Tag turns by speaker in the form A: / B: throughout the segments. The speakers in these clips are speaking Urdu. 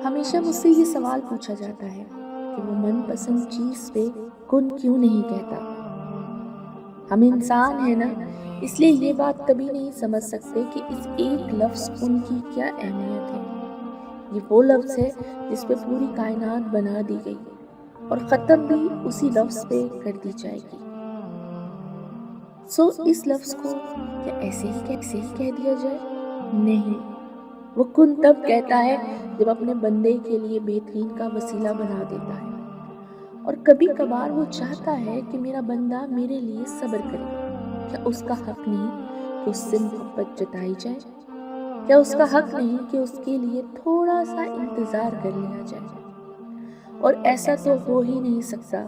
A: ہمیشہ مجھ سے یہ سوال پوچھا جاتا ہے کہ وہ من پسند چیز پہ کن کیوں نہیں کہتا۔ ہم انسان ہیں نا، اس لیے یہ بات کبھی نہیں سمجھ سکتے کہ اس ایک لفظ کن کی کیا اہمیت ہے۔ یہ وہ لفظ ہے جس پہ پوری کائنات بنا دی گئی اور ختم بھی اسی لفظ پہ کر دی جائے گی۔ اس لفظ کو کیا ایسے ہی کہہ دیا جائے؟ نہیں، وہ کن تب کہتا ہے جب اپنے بندے کے لیے بہترین کا وسیلہ بنا دیتا ہے، اور کبھی کبھار وہ چاہتا ہے کہ میرا بندہ میرے لیے صبر کرے۔ کیا اس کا حق نہیں کہ اس سے محبت جتائی جائے؟ کیا اس کا حق نہیں کہ اس کے لیے تھوڑا سا انتظار کر لیا جائے؟ اور ایسا تو ہو ہی نہیں سکتا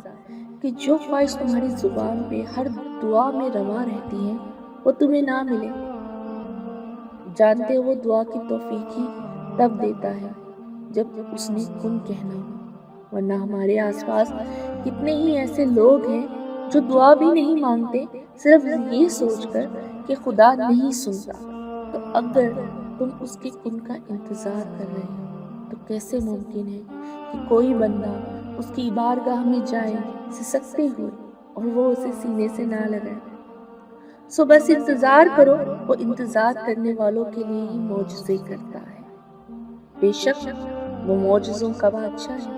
A: کہ جو خواہش تمہاری زبان پہ ہر دعا میں رواں رہتی ہے وہ تمہیں نہ ملے۔ جانتے ہو وہ دعا کی توفیق ہی تب دیتا ہے جب اس نے کن کہنا ہو، ورنہ ہمارے آس پاس کتنے ہی ایسے لوگ ہیں جو دعا بھی نہیں مانگتے، صرف یہ سوچ کر کہ خدا نہیں سنتا۔ تو اگر تم اس کے کن کا انتظار کر رہے ہو تو کیسے ممکن ہے کہ کوئی بندہ اس کی بارگاہ میں جائے سسکتے ہوئے اور وہ اسے سینے سے نہ لگائے؟ بس انتظار کرو، وہ انتظار کرنے والوں کے لیے ہی معجزے کرتا ہے۔ بے شک وہ معجزوں کا بادشاہ ہے۔